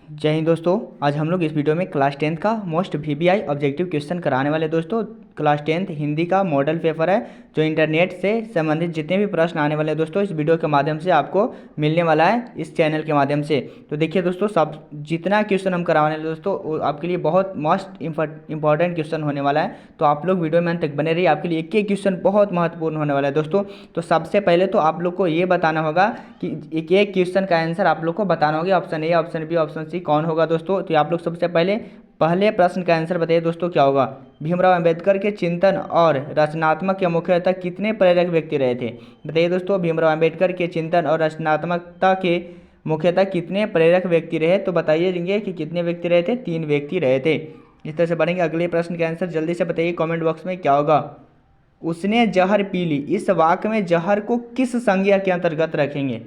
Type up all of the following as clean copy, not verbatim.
जय हिंद दोस्तों। आज हम लोग इस वीडियो में क्लास 10th का मोस्ट वीबीआई ऑब्जेक्टिव क्वेश्चन कराने वाले दोस्तों। क्लास 10th हिंदी का मॉडल पेपर है जो इंटरनेट से संबंधित जितने भी प्रश्न आने वाले दोस्तों इस वीडियो के माध्यम से आपको मिलने वाला है इस चैनल के माध्यम से। तो देखिए दोस्तों, सब जितना क्वेश्चन हम कराने वाले दोस्तों वो आपके लिए बहुत मोस्ट इंपॉर्टेंट क्वेश्चन होने वाला है। तो आप लोग वीडियो में अंत तक बने रहिए, आपके लिए एक एक क्वेश्चन बहुत महत्वपूर्ण होने वाला है दोस्तों। तो सबसे पहले तो आप लोग को ये बताना होगा कि एक एक क्वेश्चन का आंसर आप लोग को बताना होगा, option A, option B, option C कौन होगा दोस्तों। तो आप लोग सबसे पहले प्रश्न का आंसर बताइए दोस्तों क्या होगा। भीमराव अंबेडकर के चिंतन और रचनात्मक के मुख्यतः कितने प्रेरक व्यक्ति रहे थे? बताइए दोस्तों, भीमराव अंबेडकर के चिंतन और रचनात्मकता के मुख्यतः कितने प्रेरक व्यक्ति रहे? तो बताइए कि कितने व्यक्ति रहे थे? 3 व्यक्ति रहे थे। इस तरह से बढ़ेंगे अगले प्रश्न का आंसर, जल्दी से बताइए कमेंट बॉक्स में क्या होगा। उसने जहर पी ली, इस वाक्य में जहर को किस संज्ञा के अंतर्गत रखेंगे?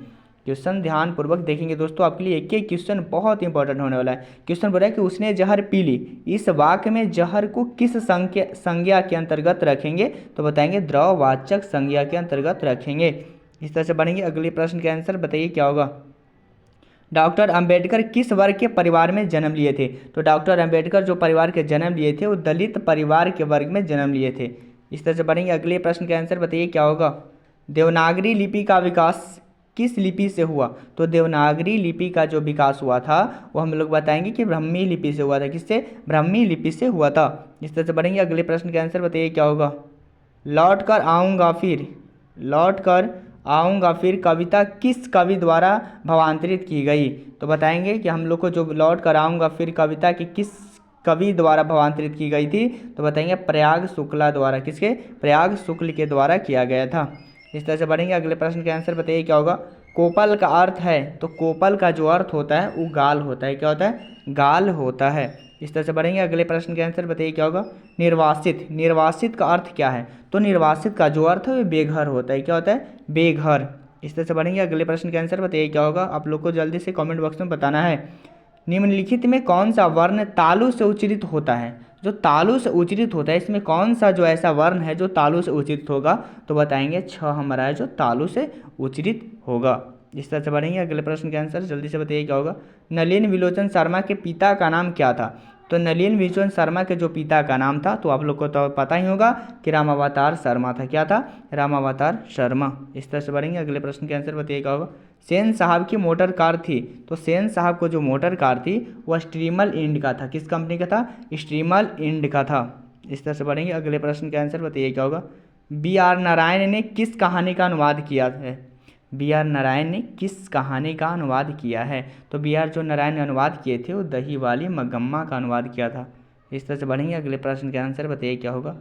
क्वेश्चन ध्यान पूर्वक देखेंगे दोस्तों, आपके लिए एक एक क्वेश्चन बहुत इंपॉर्टेंट होने वाला है। क्वेश्चन बोल रहा है कि उसने जहर पी ली, इस वाक्य में जहर को किस संज्ञा के अंतर्गत रखेंगे? तो बताएंगे द्रववाचक संज्ञा के अंतर्गत रखेंगे। इस तरह से बढ़ेंगे अगले प्रश्न का आंसर, बताइए क्या होगा। डॉक्टर अंबेडकर किस वर्ग के परिवार में जन्म लिए थे? तो डॉक्टर अंबेडकर जो परिवार के जन्म लिए थे वो दलित परिवार के वर्ग में जन्म लिए थे। इस तरह से बढ़ेंगे अगले प्रश्न का आंसर, बताइए क्या होगा। देवनागरी लिपि का विकास किस लिपि से हुआ? तो देवनागरी लिपि का जो विकास हुआ था वो हम लोग बताएंगे कि ब्राह्मी लिपि से हुआ था। किससे? ब्राह्मी लिपि से हुआ था। इस तरह से बढ़ेंगे अगले प्रश्न का आंसर, बताइए क्या होगा। लौट कर आऊँगा फिर, लौट कर आऊँगा फिर कविता किस कवि द्वारा भावांतरित की गई? तो बताएंगे कि हम लोग को जो लौट कर आऊँगा फिर कविता की किस कवि द्वारा भावांतरित की गई थी? तो बताएंगे प्रयाग शुक्ला द्वारा। किसके? प्रयाग शुक्ल के द्वारा किया गया था। इस तरह से बढ़ेंगे अगले प्रश्न के आंसर, बताइए क्या होगा। कोपल का अर्थ है, तो कोपल का जो अर्थ होता है वो गाल होता है। क्या होता है? गाल होता है। इस तरह से बढ़ेंगे अगले प्रश्न के आंसर, बताइए क्या होगा। निर्वासित, निर्वासित का अर्थ क्या है? तो निर्वासित का जो अर्थ है वो बेघर होता है। क्या होता है? बेघर। इस तरह से बढ़ेंगे अगले प्रश्न के आंसर, बताइए क्या होगा। आप लोग को जल्दी से कमेंट बॉक्स में बताना है। निम्नलिखित में कौन सा वर्ण तालु से उच्चारित होता है? जो तालु से उच्चारित होता है इसमें कौन सा जो ऐसा वर्ण है जो तालु से उच्चारित होगा? तो बताएंगे छ हमारा है जो तालु से उच्चारित होगा। इस तरह से बढ़ेंगे अगले प्रश्न के आंसर, जल्दी से बताइए क्या होगा। नलिन विलोचन शर्मा के पिता का नाम क्या था? तो नलिन विलोचन शर्मा के जो पिता का नाम था तो आप लोग को तो पता ही होगा कि रामावतार शर्मा था। क्या था? रामावतार शर्मा। इस तरह से बढ़ेंगे अगले प्रश्न के आंसर, बताइए क्या होगा। सेन साहब की मोटर कार थी, तो सेन साहब को जो मोटर कार थी वह स्ट्रीमल इंड का था। किस कंपनी का था? स्ट्रीमल इंड का था। इस तरह से बढ़ेंगे अगले प्रश्न का आंसर, बताइए क्या होगा। बी आर नारायण ने किस कहानी का अनुवाद किया है? बी आर नारायण ने किस कहानी का अनुवाद किया है? तो बी आर जो नारायण ने अनुवाद किए थे वो दही वाली मगम्मा का अनुवाद किया था। इस तरह से बढ़ेंगे अगले प्रश्न का आंसर, बताइए क्या होगा।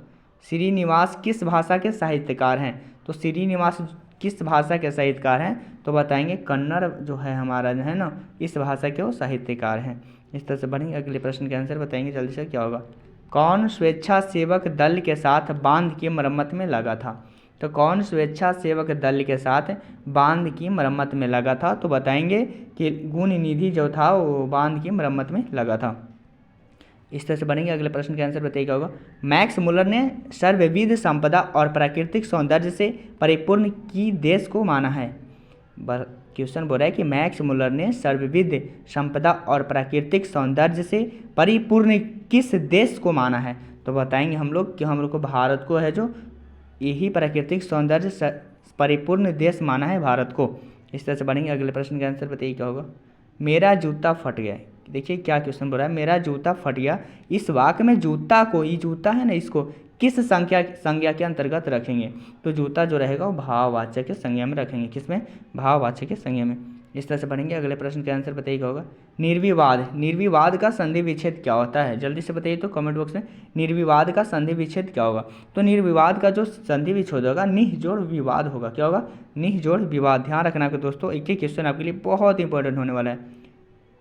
श्रीनिवास किस भाषा के साहित्यकार हैं? तो श्रीनिवास किस भाषा के साहित्यकार हैं? तो बताएंगे कन्नड़ जो है हमारा जो है ना इस भाषा के वो साहित्यकार हैं। इस तरह से बढ़ेंगे अगले प्रश्न के आंसर, बताएंगे जल्दी से क्या होगा। कौन स्वेच्छासेवक दल के साथ बांध की मरम्मत में लगा था? तो कौन स्वेच्छासेवक दल के साथ बांध की मरम्मत में लगा था? तो बताएंगे कि गुण निधि जो था वो बांध की मरम्मत में लगा था। इस तरह से बनेंगे अगले प्रश्न के आंसर, बताइए क्या होगा। मैक्स मुलर ने सर्वविध संपदा और प्राकृतिक सौंदर्य से परिपूर्ण की देश को माना है? क्वेश्चन बोल रहा है कि मैक्स मुलर ने सर्वविध संपदा और प्राकृतिक सौंदर्य से परिपूर्ण किस देश को माना है? तो बताएंगे हम लोग कि हम लोग को भारत को है जो यही प्राकृतिक सौंदर्य से परिपूर्ण देश माना है भारत को। इस तरह से बढ़ेंगे अगले प्रश्न का आंसर, बताइए क्या होगा। मेरा जूता फट गया। देखिए क्या क्वेश्चन बोल रहा है, मेरा जूता फट गया, इस वाक्य में जूता को, ये जूता है ना, इसको किस संज्ञा के अंतर्गत रखेंगे? तो जूता जो रहेगा वो भाववाचक के संज्ञा में रखेंगे। किसमें? भाववाचक के संज्ञा में। इस तरह से बढ़ेंगे अगले प्रश्न का आंसर, बताइए क्या होगा। निर्विवाद, निर्विवाद का संधि विच्छेद क्या होता है? जल्दी से बताइए तो कमेंट बॉक्स में। निर्विवाद का संधि विच्छेद क्या होगा? तो निर्विवाद का जो संधि विच्छेद होगा निह जोड़ विवाद होगा। क्या होगा? निह जोड़ विवाद। ध्यान रखना कि दोस्तों एक एक क्वेश्चन आपके लिए बहुत इंपॉर्टेंट होने वाला है।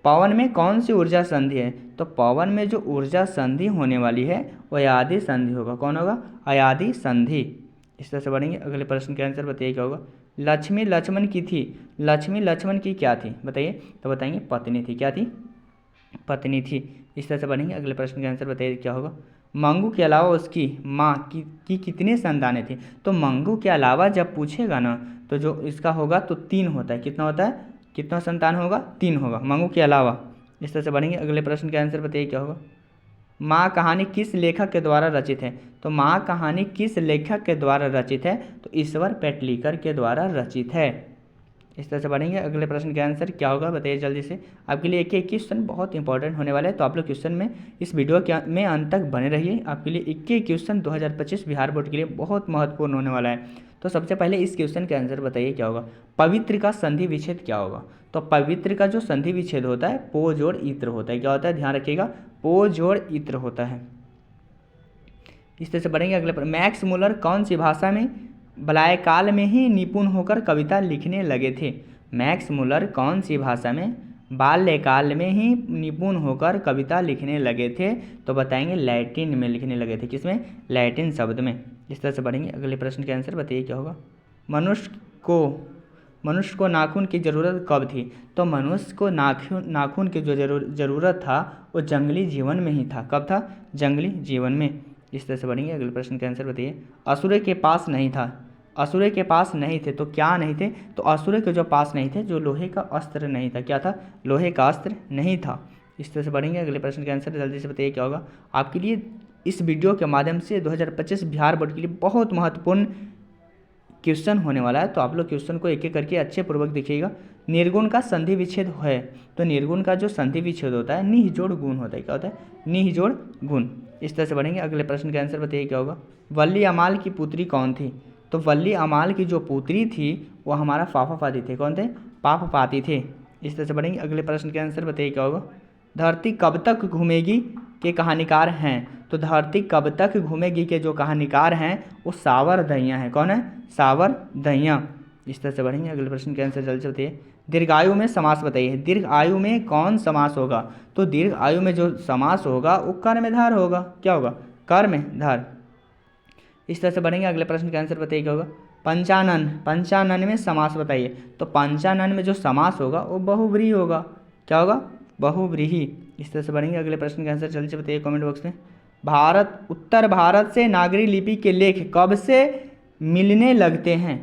पवन में कौन सी ऊर्जा संधि है? तो पवन में जो ऊर्जा संधि होने वाली है वो अयादी संधि होगा। कौन होगा? अयादी संधि। इस तरह से बढ़ेंगे अगले प्रश्न के आंसर, बताइए क्या होगा। लक्ष्मी लक्ष्मण की थी, लक्ष्मी लक्ष्मण की क्या थी? बताइए। तो बताएंगे पत्नी थी। क्या थी? पत्नी थी। इस तरह से बढ़ेंगे अगले प्रश्न के आंसर, बताइए क्या होगा। मंगू के अलावा उसकी माँ की कितने संतानें थी? तो मंगू के अलावा जब पूछेगा ना तो जो इसका होगा तो 3 होता है। कितना होता है? कितना संतान होगा? 3 होगा मंगू के अलावा। इस तरह से बढ़ेंगे। अगले प्रश्न का आंसर बताइए क्या होगा। माँ कहानी किस लेखक के द्वारा रचित है। तो माँ कहानी किस लेखक के द्वारा रचित है। तो ईश्वर पेटलीकर के द्वारा रचित है। इस तरह से बढ़ेंगे। अगले प्रश्न का आंसर क्या होगा बताइए जल्दी से। आपके लिए एक एक क्वेश्चन बहुत इंपॉर्टेंट होने वाला है, तो आप लोग क्वेश्चन में इस वीडियो के में अंत तक बने रहिए। आपके लिए एक एक क्वेश्चन 2025 बिहार बोर्ड के लिए बहुत महत्वपूर्ण होने वाला है। तो सबसे पहले इस क्वेश्चन का आंसर बताइए क्या होगा। पवित्र का संधि विच्छेद क्या होगा। तो पवित्र का जो संधि विच्छेद होता है पो जोड़ इत्र होता है। क्या होता है, ध्यान रखिएगा, पो जोड़ इत्र होता है। इस तरह से बढ़ेंगे। अगले पर मैक्स मुलर कौन सी भाषा में बाल्यकाल में ही निपुण होकर कविता लिखने लगे थे। मैक्स मुलर कौन सी भाषा में बाल्यकाल में ही निपुण होकर कविता लिखने लगे थे। तो बताएंगे लैटिन में लिखने लगे थे। किसमें, लैटिन शब्द में। इस तरह से बढ़ेंगे। अगले प्रश्न का आंसर बताइए क्या होगा। मनुष्य को नाखून की ज़रूरत कब थी। तो मनुष्य को नाखून की जो ज़रूरत था वो जंगली जीवन में ही था। कब था, जंगली जीवन में। इस तरह से बढ़ेंगे। अगले प्रश्न का आंसर बताइए। असुर के पास नहीं था। असुर के पास नहीं थे तो क्या नहीं थे। तो असुर के जो पास नहीं थे, जो लोहे का अस्त्र नहीं था। क्या था, लोहे का अस्त्र नहीं था। इस तरह से बढ़ेंगे। अगले प्रश्न का आंसर जल्दी से बताइए क्या होगा। आपके लिए इस वीडियो के माध्यम से 2025 बिहार बोर्ड के लिए बहुत महत्वपूर्ण क्वेश्चन होने वाला है, तो आप लोग क्वेश्चन को एक एक करके अच्छे पूर्वक देखिएगा। निर्गुण का संधि विच्छेद है। तो निर्गुण का जो संधि विच्छेद होता है निह जोड़ गुण होता है। क्या होता है, निह जोड़ गुण। इस तरह से बढ़ेंगे। अगले प्रश्न का आंसर बताइए क्या होगा। वल्ली अमाल की पुत्री कौन थी। तो वल्ली अमाल की जो पुत्री थी वो हमारा पापापाती थे। कौन थे, पापापाती थे। इस तरह से बढ़ेंगे। अगले प्रश्न का आंसर बताइए क्या होगा। धरती कब तक घूमेगी के कहानीकार हैं। तो धरती कब तक घूमेगी के जो कहानीकार हैं वो सावरदहिया हैं। कौन है, सावरदहिया। इस तरह से बढ़ेंगे। अगले प्रश्न के आंसर जल्दी से बताइए। दीर्घायु में समास बताइए। दीर्घ आयु में कौन समास होगा। तो दीर्घ आयु में जो समास होगा वो कर्मधार होगा। क्या होगा, कर्मधार। इस तरह से बढ़ेंगे। अगले प्रश्न का आंसर बताइए क्या होगा। पंचानन में समास बताइए। तो पंचानन में जो समास होगा वो बहुव्रीहि होगा। क्या होगा, बहुव्रीहि। इस तरह से बढ़ेंगे। अगले प्रश्न का आंसर जल्दी से बताइए कमेंट बॉक्स में। उत्तर भारत से नागरी लिपि के लेख कब से मिलने लगते हैं।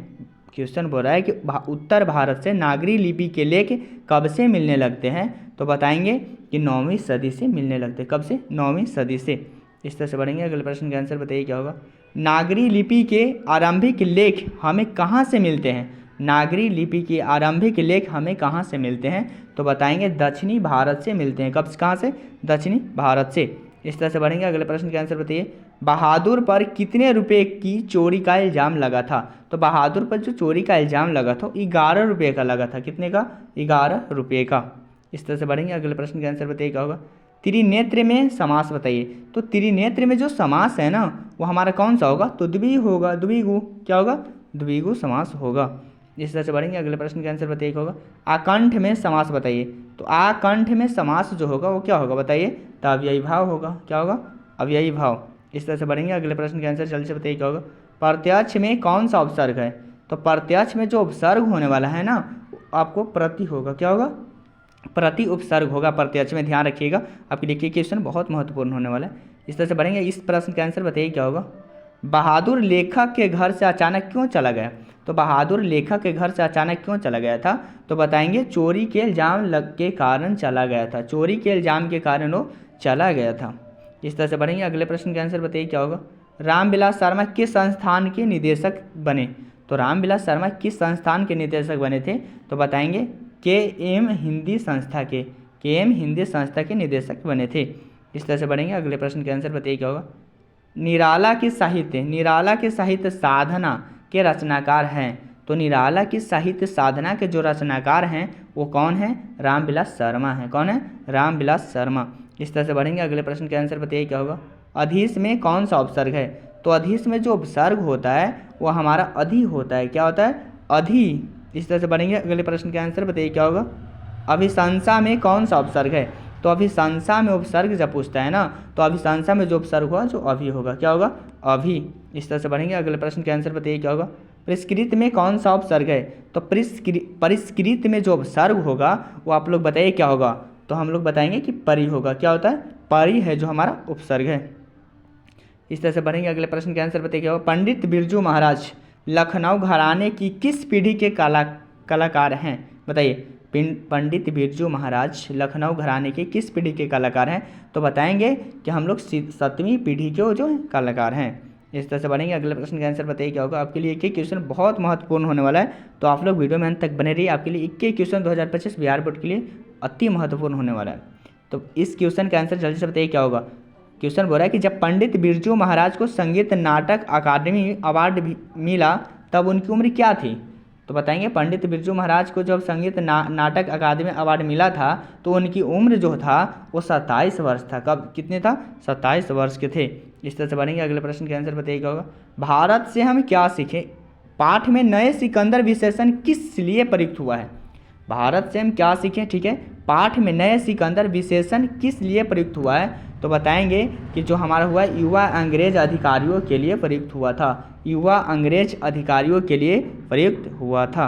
क्वेश्चन बोल रहा है कि उत्तर भारत से नागरी लिपि के लेख कब से मिलने लगते हैं। तो बताएंगे कि 9वीं सदी से मिलने लगते हैं। कब से, 9वीं सदी से। इस तरह से बढ़ेंगे। अगले प्रश्न का आंसर बताइए क्या होगा। नागरी लिपि के आरंभिक लेख हमें कहाँ से मिलते हैं। नागरी लिपि के आरंभिक लेख हमें कहाँ से मिलते हैं। तो बताएंगे दक्षिणी भारत से मिलते हैं। कब, कहाँ से, दक्षिणी भारत से। इस तरह से बढ़ेंगे। अगले प्रश्न का आंसर बताइए। बहादुर पर कितने रुपए की चोरी का इल्ज़ाम लगा था। तो बहादुर पर जो चोरी का इल्ज़ाम लगा था 11 रुपये का लगा था। कितने का, 11 रुपये का। इस तरह से बढ़ेंगे। अगले प्रश्न का आंसर बताइए क्या होगा। त्रिनेत्र में समास बताइए। तो त्रिनेत्र में जो समास है ना वो हमारा कौन सा होगा। तो द्वि होगा, द्विगु। क्या होगा, द्विगु समास होगा। इस तरह से बढ़ेंगे। अगले प्रश्न का आंसर बताइए क्या होगा। आकंठ में समास बताइए। तो आकंठ में समास जो होगा वो क्या होगा बताइए। तो अव्ययी भाव होगा। क्या होगा, अव्ययी भाव। इस तरह से बढ़ेंगे। अगले प्रश्न का आंसर जल्दी से बताइए क्या होगा। प्रत्यक्ष में कौन सा उपसर्ग है। तो प्रत्यक्ष में जो उपसर्ग होने वाला है ना आपको प्रति होगा। क्या होगा, प्रति उपसर्ग होगा प्रत्यक्ष में। ध्यान रखिएगा, आपके लिए क्वेश्चन बहुत महत्वपूर्ण होने वाला है। इस तरह से बढ़ेंगे। इस प्रश्न का आंसर बताइए क्या होगा। बहादुर लेखक के घर से अचानक क्यों चला गया। तो बहादुर लेखक के घर से अचानक क्यों चला गया था। तो बताएंगे चोरी के इल्ज़ाम के कारण चला गया था। चोरी के इल्ज़ाम के कारण वो चला गया था। इस तरह से बढ़ेंगे। अगले प्रश्न का आंसर बताइए क्या होगा। रामविलास शर्मा किस संस्थान के निदेशक बने। तो रामविलास शर्मा किस संस्थान के निदेशक बने थे। तो बताएंगे KM हिंदी संस्था के, KM हिंदी संस्था के निदेशक बने थे। इस तरह से बढ़ेंगे। अगले प्रश्न के आंसर बताइए क्या होगा। निराला की साहित्य साधना के रचनाकार हैं। तो निराला की साहित्य साधना के जो रचनाकार हैं वो कौन है, रामविलास शर्मा हैं। कौन है, रामविलास शर्मा। इस तरह से बढ़ेंगे। अगले प्रश्न के आंसर बताइए क्या होगा। अधीश में कौन सा उपसर्ग है। तो अधीश में जो उपसर्ग होता है वो हमारा अधि होता है। क्या होता है, अधि। इस तरह से बढ़ेंगे। अगले प्रश्न के आंसर बताइए क्या होगा। अभिशंसा में कौन सा उपसर्ग है। तो अभिशंसा में उपसर्ग जब पूछता है ना तो अभिशंसा में जो उपसर्ग हुआ जो अभी होगा। क्या होगा, अभी। इस तरह से बढ़ेंगे। अगले प्रश्न के आंसर बताइए क्या होगा। परिष्कृत में कौन सा उपसर्ग है। तो परिष्कृत में जो उपसर्ग होगा वो आप लोग बताइए क्या होगा। तो हम लोग बताएंगे कि परि होगा। क्या होता है, परि है जो हमारा उपसर्ग है। इस तरह से बढ़ेंगे। अगले प्रश्न के आंसर बताइए क्या होगा। पंडित बिरजू महाराज लखनऊ घराने की किस पीढ़ी के कलाकार हैं। बताइए पंडित बिरजू महाराज लखनऊ घराने के किस पीढ़ी के कलाकार हैं? तो बताएंगे कि हम लोग 7वीं पीढ़ी के जो कलाकार हैं। इस तरह से बढ़ेंगे। अगले प्रश्न का आंसर बताइए क्या होगा। आपके लिए एक क्वेश्चन बहुत महत्वपूर्ण होने वाला है, तो आप लोग वीडियो में अंत तक बने रहिए। आपके लिए एक क्वेश्चन 2025 बिहार बोर्ड के लिए अति महत्वपूर्ण होने वाला है। तो इस क्वेश्चन का आंसर जल्दी से बताइए क्या होगा। क्वेश्चन बोल रहा है कि जब पंडित बिरजू महाराज को संगीत नाटक अकादमी अवार्ड मिला तब उनकी उम्र क्या थी? तो बताएंगे पंडित बिरजू महाराज को जब संगीत नाटक अकादमी अवार्ड मिला था तो उनकी उम्र जो था वो 27 वर्ष था। कब कितने था? 27 वर्ष के थे। इस तरह से बढ़ेंगे। अगले प्रश्न के आंसर बताइए क्या होगा। भारत से हम क्या सीखें पाठ में नए सिकंदर विशेषण किस लिए प्रयुक्त हुआ है? भारत से हम क्या सीखें, ठीक है, पाठ में नए सिकंदर विशेषण किस लिए प्रयुक्त हुआ है? तो बताएंगे कि जो हमारा हुआ युवा अंग्रेज अधिकारियों के लिए प्रयुक्त हुआ था। युवा अंग्रेज अधिकारियों के लिए प्रयुक्त हुआ था।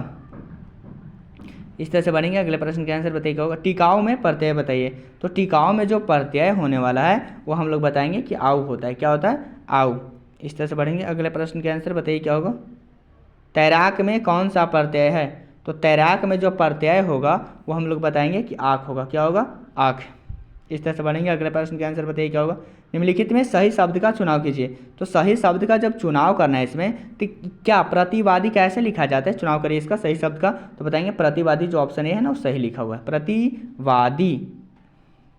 इस तरह से बढ़ेंगे। अगले प्रश्न के आंसर बताइए क्या होगा। टिकाऊ में प्रत्यय बताइए। तो टिकाऊ में जो प्रत्यय होने वाला है वो हम लोग बताएंगे कि आऊ होता है। क्या होता है? आऊ। इस तरह से बढ़ेंगे। अगले प्रश्न के आंसर बताइए क्या होगा। तैराक में कौन सा प्रत्यय है? तो तैराक में जो प्रत्यय होगा वो हम लोग बताएंगे कि आँख होगा। क्या होगा? आँख। इस तरह से बढ़ेंगे। अगले प्रश्न के आंसर बताइए क्या होगा। निम्नलिखित में सही शब्द का चुनाव कीजिए। तो सही शब्द का जब चुनाव करना है इसमें तो क्या प्रतिवादी कैसे लिखा जाता है? चुनाव करिए इसका सही शब्द का। तो बताएंगे प्रतिवादी, जो ऑप्शन ए है ना वो सही लिखा हुआ है, प्रतिवादी।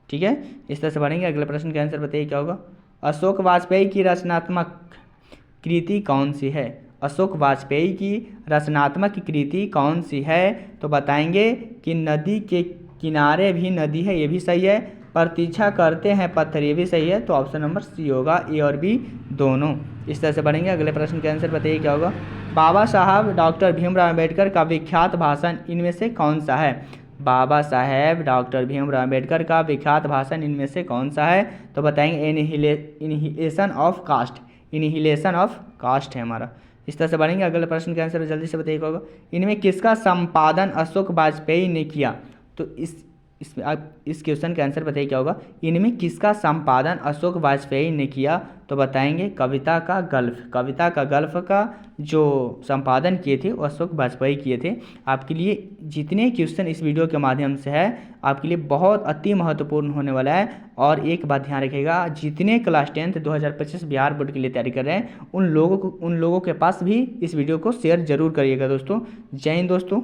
ठीक है। इस तरह से बढ़ेंगे। अगले प्रश्न के आंसर बताइए क्या होगा। अशोक वाजपेयी की रचनात्मक कृति कौन सी है? अशोक वाजपेयी की रचनात्मक कृति कौन सी है? तो बताएंगे कि नदी के किनारे भी नदी है, ये भी सही है। प्रतीक्षा करते हैं पत्थर, ये भी सही है। तो ऑप्शन नंबर सी होगा, ए और बी दोनों। इस तरह से बढ़ेंगे। अगले प्रश्न के आंसर बताइए क्या होगा। बाबा साहब डॉक्टर भीमराव अम्बेडकर का विख्यात भाषण इनमें से कौन सा है? बाबा साहेब डॉक्टर भीमराव अम्बेडकर का विख्यात भाषण इनमें से कौन सा है? तो बताएंगे inhalation of cast. Inhalation of cast है हमारा। इस तरह से बढ़ेंगे। अगले प्रश्न के आंसर जल्दी से बताइए क्या होगा। इनमें किसका संपादन अशोक वाजपेयी ने किया? तो इसमें आप इस क्वेश्चन का आंसर बताइए क्या होगा। इनमें किसका संपादन अशोक वाजपेयी ने किया? तो बताएंगे कविता का गल्फ। कविता का गल्फ का जो संपादन किए थे वो अशोक वाजपेयी किए थे। आपके लिए जितने क्वेश्चन इस वीडियो के माध्यम से है आपके लिए बहुत अति महत्वपूर्ण होने वाला है। और एक बात ध्यान रखिएगा, जितने क्लास 10th 2025 बिहार बोर्ड के लिए तैयारी कर रहे हैं उन लोगों के पास भी इस वीडियो को शेयर जरूर करिएगा दोस्तों। जय हिंद दोस्तों।